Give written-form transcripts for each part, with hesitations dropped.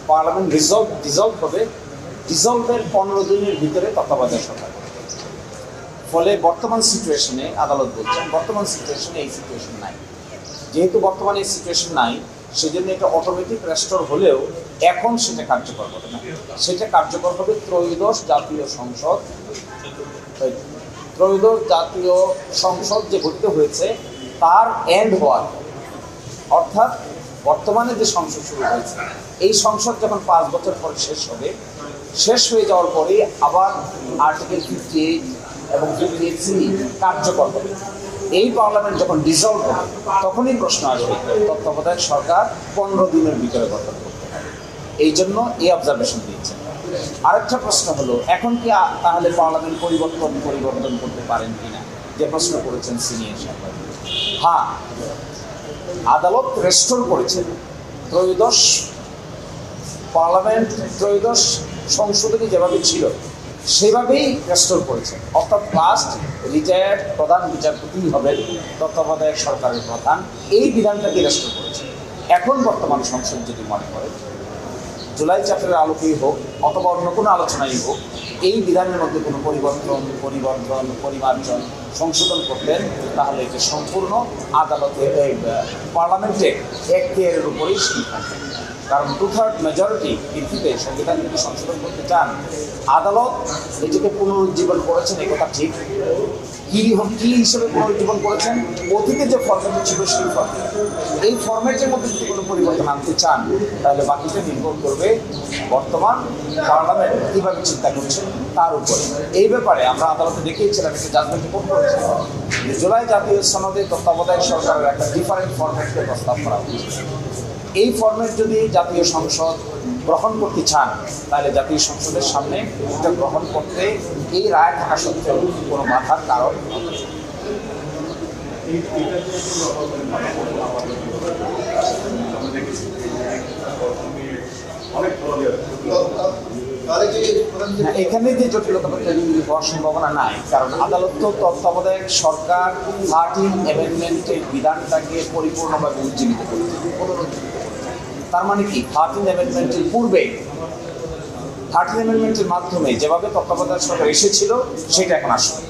Parliament dissolved হবে, ডিজলভের 15 দিনের ভিতরে তত্ত্বাবধায়ক সরকার। ফলে বর্তমান সিচুয়েশনে আদালত বলছেন বর্তমান সিচুয়েশনে এই সিচুয়েশন নাই। যেহেতু বর্তমানে এই সিচুয়েশন নাই, সেজন্য এটা অটোমেটিক রেস্টোর হলেও এখন সেটা কার্যকর হবে না। সেটা কার্যকর হবে ত্রয়োদশ জাতীয় সংসদ যে গঠিত হয়েছে তার এন্ড হওয়ার, অর্থাৎ বর্তমানে যে সংসদ শুরু হয়েছে এই সংসদ যখন 5 বছর পরে শেষ হয়ে যাওয়ার পরে আবার আর্টিকেল 58 এবং 58C কার্যকর হবে। এই পার্লামেন্ট যখন ডিজলভ হবে তখনই প্রশ্ন আসবে তত্ত্বাবধায়ক সরকার 15 দিনের ভিতরে গঠন করতে হবে। এই জন্য এই অবজারভেশন দিয়েছেন। আরেকটা প্রশ্ন হলো, এখন কি তাহলে পার্লামেন্ট পরিবর্তন করতে পারেন কিনা, যে প্রশ্ন করেছেন সিনিয়র সাংবাদিক। হ্যাঁ, আদালত রেস্টোর করেছেন ত্রয়োদশ সংশোধনী যেভাবে ছিল সেভাবেই রেস্টোর করেছেন, অর্থাৎ লাস্ট রিটায়ার্ড প্রধান বিচারপতি হবেন তত্ত্বাবধায়ক সরকারের প্রধান, এই বিধানটাকে রেস্টোর করেছেন। এখন বর্তমান সংসদ যদি মনে করে জুলাই চ্যাপ্টারের আলোকেই হোক অথবা অন্য কোনো আলোচনাই হোক, এই বিধানের মধ্যে কোনো পরিমার্জন সংশোধন করতেন, তাহলে এটি সম্পূর্ণ আদালতে পার্লামেন্টে এখতিয়ারের উপরেই সিদ্ধান্ত। কারণ 2/3 মেজরিটি ভিত্তিতে সংবিধান যদি সংশোধন করতে চান, আদালত এটিকে পুনরুজ্জীবন করেছেন, একথা ঠিক। কী হিসেবে পুনরুজ্জীবন করেছেন? অতীতে যে ফরম্যাট ছিল সেই ফরম্যাট, এই ফরম্যাটের মধ্যে যদি কোনো পরিবর্তন আনতে চান তাহলে বাকিটা নির্ভর করবে বর্তমান পার্লামেন্ট কীভাবে চিন্তা করছে তার উপরে। এই ব্যাপারে আমরা আদালতে দেখিয়েছিলাম, একটা জাজমেন্টে কোর্ট করেছে জুলাই জাতীয় সনদে তত্ত্বাবধায়ক সরকারের একটা ডিফারেন্ট ফরম্যাটকে প্রস্তাব করা হয়েছে। এই ফরম্যাট যদি জাতীয় সংসদ গ্রহণ করতে চান তাহলে জাতীয় সংসদের সামনে এটা গ্রহণ করতে এই রায় থাকা সত্ত্বেও কোনো বাধার কারণ এখানে যে জটিলতা হওয়ার সম্ভাবনা নাই, কারণ আদালত তো তত্ত্বাবধায়ক সরকার 13 অ্যামেন্ডমেন্টের বিধানটাকে পরিপূর্ণভাবে উজ্জীবিত করেছে, পুনরুজ্জীবিত করেছে। তার মানে কি 13 অ্যামেন্ডমেন্টের পূর্বে 13 অ্যামেন্ডমেন্টের মাধ্যমে যেভাবে তত্ত্বাবধায়ক সরকার এসেছিল সেটা এখন আসবে।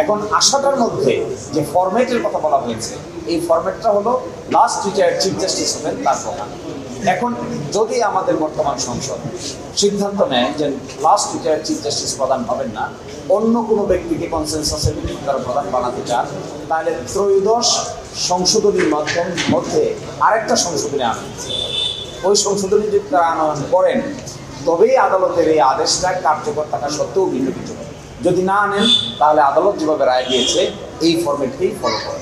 এখন আশাটার মধ্যে যে ফরম্যাটের কথা বলা হয়েছে, এই ফরম্যাটটা হলো লাস্ট রিটায়ার্ড চিফ জাস্টিস হবেন তার প্রধান। এখন যদি আমাদের বর্তমান সংসদ সিদ্ধান্ত নেয় যে লাস্ট রিটায়ার্ড চিফ জাস্টিস প্রধান হবেন না, অন্য কোনো ব্যক্তিকে কনসেনসাসের ভিত্তিতে তারা প্রধান বানাতে চান, তাহলে ত্রয়োদশ সংশোধনীর মধ্যে আরেকটা সংশোধনী আনবেন। ওই সংশোধনী যদি তারা আনয়ন করেন তবেই আদালতের এই আদেশটা কার্যকর থাকা সত্ত্বেও বিলম্বিত হবে। যদি না আনেন তাহলে আদালত যেভাবে রায় দিয়েছে এই ফরম্যাটকেই ফলো করে।